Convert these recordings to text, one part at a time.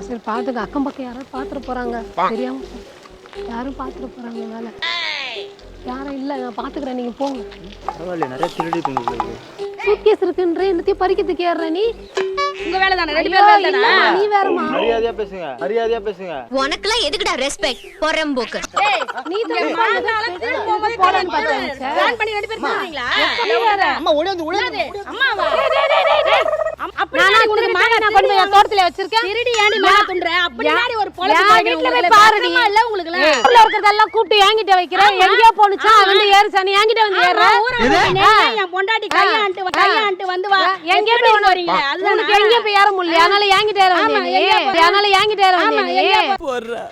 சரி பாத்துக்க, அக்கம் பக்கம் யாராவது பாத்துட்டு போறாங்க தெரியாம, யாரும் பாத்துட்டு போறாங்க வேலை. யாரும் இல்ல, நான் பாத்துக்கிறேன், நீங்க போங்க. பரவாயில்ல, நிறைய திருடிட்டு சூட்கேஸ் இருக்குன்ற என்னத்தையும் பறிக்கிறதுக்கு ஏறுற நீ. உங்க வேலை தானே, ரெண்டு பேர் வேலை தானே. நீ வேறமா? மரியாதையா பேசுங்க, மரியாதையா பேசுங்க. உனக்குலாம் எதுக்குடா ரெஸ்பெக்ட் பொறம்போக்கு? நீ தான் போறேன்னு பார்த்தேன். பிளான் பண்ணி ரெண்டு பேர் போறீங்களா? அம்மா ஓடி வந்து அம்மாவா? நானா உனக்கு மாங்கா நான் கொண்டு போய் என் தோட்டத்துல வச்சிருக்கேன். திருடி ஏண்டி மாங்கா துண்ற? அப்படி நாடி ஒரு பொளக்கு என் வீட்ல போய் பாருடி. இல்ல உங்களுக்கு எல்லாம் ஊர்ல இருக்கிறதெல்லாம் கூட்டி என்கிட்ட வைக்கிறேன். எங்கேயோ போனுச்சா வந்து ஏறுச்சா, நீ என்கிட்ட வந்து ஏறுற. என் பொண்டாட்டி கையாண்டு வந்து வா. எங்கேயோ போய் ஒண்ணு வரீங்க. அதுதான் உனக்கு எங்கேயோ போய் ஏற முடியல. அதனால என்கிட்ட ஏற வந்தே நீ. அதனால என்கிட்ட ஏற வந்தே நீ. போறா.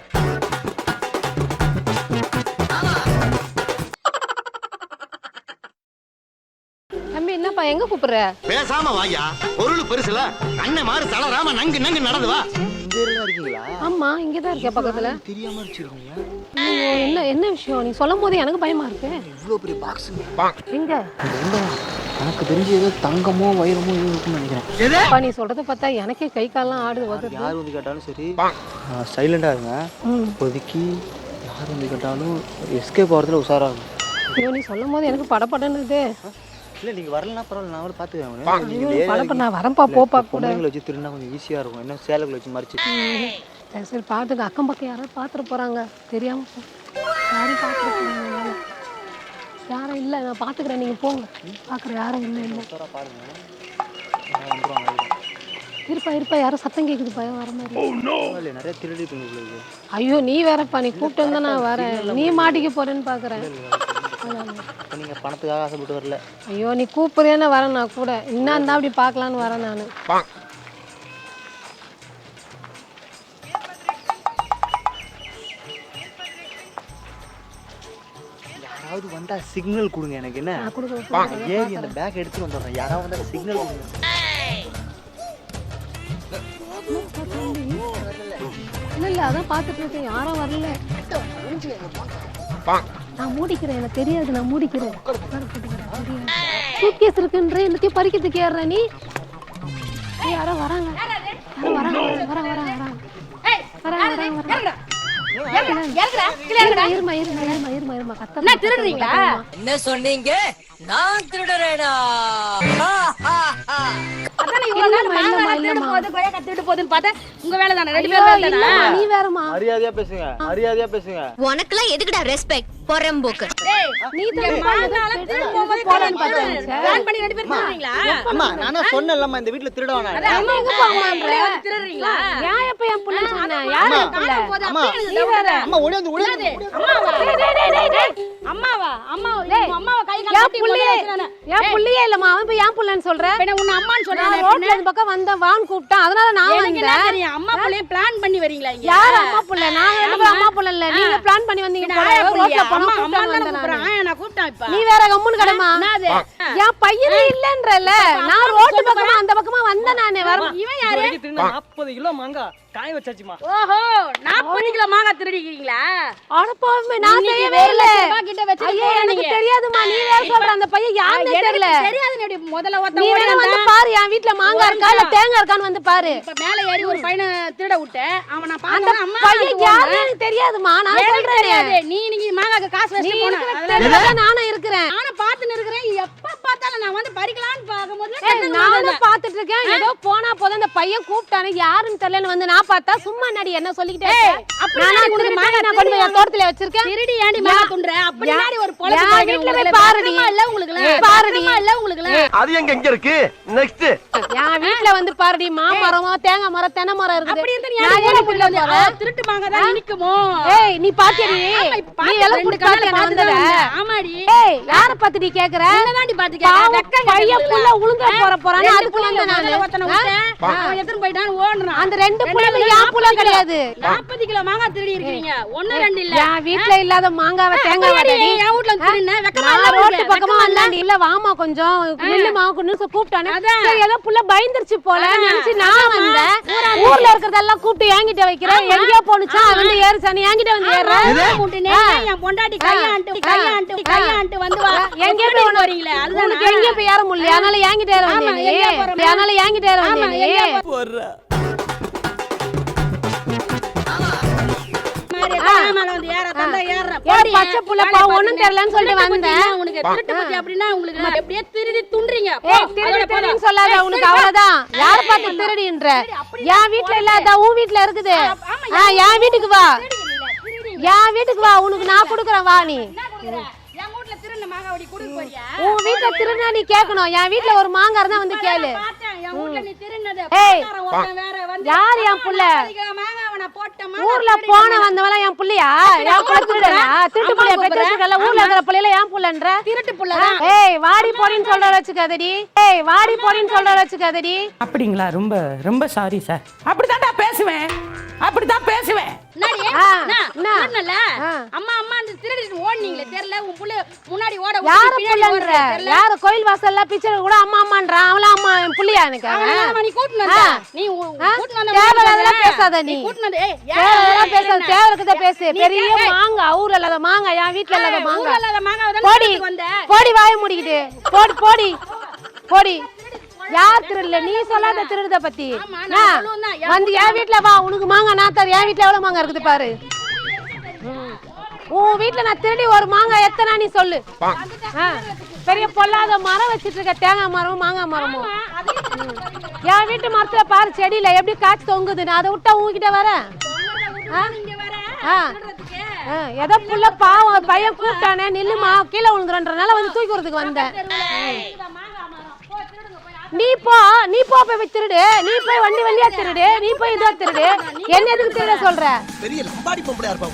தம்பி என்னப்பா எங்க கூப்பிடுற? பேசாம வாயா, பொருள் பெருசுல அண்ணன் மாதிரி தளராம நங்கு நங்கு நடந்து வா. இந்த ஏரியால இருக்கீங்களா? ஆமா, இங்கதான் இருக்கேன் பக்கத்துல. தெரியாம வச்சிருக்கீங்க. என்ன விஷயம்? நீ சொல்லும் போது எனக்கு பயமா இருக்கு. இவ்ளோ பெரிய பாக்ஸ் எங்க? எனக்கு தெரிஞ்ச ஏதோ தங்கமோ வைரமோ ஏதோ இருக்குன்னு நினைக்கிறேன். அப்பா, நீ சொல்றத பார்த்தா எனக்கே கை கால்லாம் ஆடுது. யார் வந்து கேட்டாலும் சரி சைலண்டா இருங்க. இப்போதைக்கு யார் வந்து கேட்டாலும் எஸ்கேப் ஆகிறதுல உஷாரா இருக்கும். ஐயோ, நீ சொல்லும் போது எனக்கு படப்படன்னு. இல்லை நீங்கள் வரலன்னா பரவாயில்ல, நான் பார்த்துக்கிறேன். படப்பட நான் வரப்பா, போப்பா கூட. பொண்ணுங்களை வச்சு திருடினா கொஞ்சம் ஈஸியாக இருக்கும். இன்னும் சேலைகளை வச்சு மறைச்சு. சரி சரி பார்த்துக்க, அக்கம் பக்கம் யாராவது பார்த்துட்டு போகிறாங்க தெரியாம. யாரும் பார்த்துட்டு போகிறாங்க. யாரும் இல்லை, நான் பார்த்துக்கிறேன், நீங்கள் போங்க. பார்க்குறேன், யாரும் இல்லை. இல்லை பாருங்க, இருப்பா யாரும் சத்தம் கேட்குது, பயம் வர மாதிரி. நிறைய திருடிட்டு உங்களுக்கு. ஐயோ, நீ வேறப்பா, நீ கூப்பிட்டு வந்தா நான் வரேன். நீ மாட்டிக்க போறேன்னு பார்க்குறேன். நீங்கள் பணத்துக்காக ஆசைப்பட்டு வரல. ஐயோ, நீ கூப்பிடுறேன்னு வரேன். நான் கூட இன்னும் இருந்தால் அப்படி பார்க்கலான்னு வரேன் நான். யாராவது வந்தா சிக்னல் கொடுங்க எனக்கு. என்ன ஏறி அந்த பேக் எடுத்து வந்துடுறேன். யாராவது வந்தா சிக்னல் கொடுங்க. இல்லை அதான் பார்த்துட்டு இருக்கேன், யாரும் வரல. நான் மூடிக்கிறேன், எனக்கு தெரியாது, நான் மூடிக்கிறேன். சூட்கேஸ் இருக்குன்ற என்னத்தையும் பறிக்கிறதுக்கு ஏறுற நீ. யாரோ வராங்க, யாரோ வராங்க. என்ன சொன்னீங்க? நான் திருடுறேனா? உங்க வேலை தானே, ரெண்டு பேர் வேலை தானே. நீ வேறமா? மரியாதையா பேசுங்க, மரியாதையா பேசுங்க. உனக்குலாம் எதுக்குடா ரெஸ்பெக்ட் பொறம்போக்கு? நீ தான் பிளான் பண்ணி ரெண்டு பேர் போறீங்களா? அம்மா நானா சொன்னேன்லம்மா இந்த வீட்ல திருட வேணாம். அம்மா எங்க போறீங்க? திருடுறீங்களா? ஏன் எப்ப என் புள்ள சொன்ன? யாரு புள்ள? அம்மா நீ வேற. அம்மா ஓடி வந்து அம்மாவா? அம்மாவா கை கால் கட்டி போடுறானே. ஏன் புள்ளையே இல்லம்மா, அவன் போய் ஏன் புள்ளன்னு சொல்ற? பின்ன உன்ன அம்மான்னு சொல்றானே. ரோட்ல இந்த பக்கம் வந்த வான் கூப்பிட்டான், அதனால நான் எனக்கு என்ன வந்தேன். தெரியும்? அம்மா புள்ளைய பிளான் பண்ணி வரீங்களா இங்க? யார் அம்மா புள்ள? நாங்க ரெண்டு பேரும் அம்மா புள்ள இல்ல. நீங்க பிளான் பண்ணி வந்தீங்க போல. ரோட்ல போனா அம்மா கூப்பிட்டான் தான் கூப்பிடுறான். நான் கூப்பிட்டேன் இப்ப. நீ வேற கம்முன்னு கடமா. என்னது? என் பையனே இல்லன்றல. நான் ரோட் பக்கமா அந்த பக்கமா வந்த நானே வர. இவன் யாரு? 40 கிலோ மாங்கா காய வச்சாச்சுமா. ஓஹோ, 40 கிலோ மாங்கா திருடிக்கிறீங்களா? அட பாவமே, நான் செய்யவே இல்ல. கிட்ட வச்சு ஐயே, எனக்கு தெரியாதுமா. நீ வேற சொல்ற, அந்த பையன் யாருன்னு தெரியல. தெரியாது. நீ முதல்ல நீ வேற வந்து பாரு, என் வீட்ல மாங்கா இருக்கா இல்ல தேங்காய் இருக்கான்னு வந்து பாரு. இப்ப மேல ஏறி ஒரு பையனை திருட விட்டு அவன் நான் பார்த்தேன். அம்மா பையன் யாருன்னு எனக்கு தெரியாதுமா. நான் சொல்றேன், நீ இன்னைக்கு மாங்காக்கு காசு வச்சு போன. தெரியல, நானும் இருக்கிறேன். நானும் பார்த்துன்னு இருக்கிறேன். எப்ப பார்த்தாலும் நான் வந்து பறிக்கலாம்னு பார்க்கும்போது நானும் பாத்துட்டு இருக்கேன். ஏதோ போனா போதும் அந்த பையன் கூப்பிட்டானே, யாருன்னு தெரியலன்னு வந்து நான் பார்த்தா சும்மா நடி என்ன சொல்லிக்கிட்டே. நானா உனக்கு மாங்கா நான் கொண்டு போய் தோட்டத்துல வச்சிருக்கேன். திருடி ஏண்டி மாங்கா துண்ற? அப்படி நாடி ஒரு பொளக்கு என் வீட்ல போய் பாருடி. இல்ல உங்களுக்கு பாருடி. இல்ல உங்களுக்கு அது எங்க இருக்கு? நெக்ஸ்ட் என் வீட்ல வந்து பாருடி, மாமரம், தேங்காய் மரம், தென்னை மரம் இருக்குது. அப்படி இருந்தா நீ நான் ஏன் ஏன் புள்ள போறேன்? திருட்டு மாங்கா தான் நிக்குமோ? ஏய், நீ பாத்தியடி? நீ எல்லாம் புடி பாத்தியா நான் வந்தத? ஆமாடி. ஏய், யார பாத்துடி கேக்குற? என்னதாண்டி பாத்து கேக்குற? பையன் புள்ள உளுந்த போறானே, அதுக்கு வந்த நானு. அவன் எடுத்து போய்டான் ஓடுறான். அந்த ரெண்டு புள்ள யான் புள்ள கிடையாது. 40 கிலோ மாங்கா திருடி இருக்கீங்க. 1 2 இல்ல. என் வீட்ல இல்லாத மாங்காவை தேங்காய் வாடடி. என் வீட்ல திருடின வெக்கமா நான் ரோட் பக்கமா வந்தாண்டி. இல்ல வாமா கொஞ்சம் நில்லுமா கொன்னு கூப்பிட்டானே. சரி, ஏதோ புள்ள பயந்துருச்சு போல நினைச்சு நான் வந்தேன். ஊர்ல இருக்கறதெல்லாம் கூப்பிட்டு என்கிட்ட வைக்கிறேன். எங்கேயோ போனுச்சா வந்து ஏறுச்சா, நீ என்கிட்ட வந்து ஏறுற. என் பொண்டாட்டி கையாண்டு வந்து வா. எங்கேயோ போய் வரீங்களே, அதுதான் உனக்கு எங்கேயோ போய் ஏற முடியல. அதனால என்கிட்ட ஏற வந்தே நீ. அதனால என்கிட்ட ஏற வந்தே நீ. மேல வந்து ஏறேன் ஏன் பச்சை புள்ள பா ஒண்ணும் தெரியலன்னு சொல்லிட்டு வந்தேன். உனக்கு திருட்டு பத்தி அப்படின்னா உங்களுக்கு எப்படியே திருடி துன்றீங்க. ஏய் திருடின்னு சொல்லாத, உனக்கு அவ்வளவுதான். யார பார்த்து திருடின்ற? என் வீட்ல இல்லாத உன் வீட்ல இருக்குது. என் வீட்டுக்கு வா, என் வீட்டுக்கு வா, உனக்கு நான் குடுக்குறேன், வா நீ. என் வீட்ல திருடின மாங்காவடி குடுக்க போறியா? உன் வீட்ல திருடினா நீ கேட்கணும். என் வீட்ல ஒரு மாங்காய் இருந்தா வந்து கேளு. என் வீட்ல நீ திருடினது ஏய் வேற வந்து யார் என் புள்ள? மாங்காவை நான் போட்டேன். ஊர்ல போன வந்தவள என் புள்ளையா? என் புள்ள திருடனா? திருட்டு புள்ளைய பெற்றதுக்கல ஊர்ல இருக்கிற புள்ளையில என் புள்ளன்ற? திருட்டு புள்ள. ஏய் வாடி போடின்னு சொல்ற வச்சுக்காதடி. ஏய் வாடி போடின்னு சொல்ற வச்சுக்காதடி. அப்படிங்களா? ரொம்ப ரொம்ப சாரி சார். அப்படிதான்டா பேசுவேன், அப்படிதான் பேசுவேன். அம்மா அம்மா அந்த திருடிட்டு ஓடுனீங்களே தெரியல. உன் புள்ள முன்னாடி ஓட யார புள்ளன்ற? யார கோயில் வாசல்ல பிச்சை கூட அம்மா அம்மான்றான். அவள அம்மா என் புள்ளையா எனக்கு? நீ கூட்டிட்டு வந்த. நீ கூட்டிட்டு வந்த தேவலதெல்லாம் பேசாத நீ. கூட்டிட்டு வந்த. ஏய் தேவலதெல்லாம் பேசாத, தேவலக்கத பேசு. பெரிய மாங்காய் ஊர்ல இல்லாத மாங்காய், என் வீட்ல இல்லாத மாங்காய். ஊர்ல மாங்காவை போடி தான் வந்த. போடி வாய மூடிக்கிட்டு போடி போடி போடி. யார் திருடல? நீ சொல்லாத திருடுத பத்தி. வந்து என் வீட்ல வா, உனக்கு மாங்காய் நான் தரேன். என் வீட்ல எவ்வளவு மாங்காய் இருக்குது பாரு. உன் வீட்ல நான் திருடி ஒரு மாங்காய் எத்தனை நீ சொல்லு. பெரிய பொல்லாத மரம் வச்சிட்டு இருக்க, தேங்காய் மரமும் மாங்காய் மரமும். என் வீட்டு மரத்துல பாரு செடியில எப்படி காய்ச்சி தொங்குது. நான் அதை விட்டா உங்ககிட்ட வரேன். ஏதோ புள்ள பாவம் பையன் கூப்பிட்டானே, நில்லுமா கீழே விழுந்துறன்றனால வந்து தூக்கி வரதுக்கு வந்தேன். நீ போ போய் திருடு. நீ போய் வண்டி வண்டியா திருடு. நீ போய் இதோ திருடு. என்ன எதுக்கு திருட சொல்ற? பெரிய லம்பாடி பொம்பளையா இருப்பா.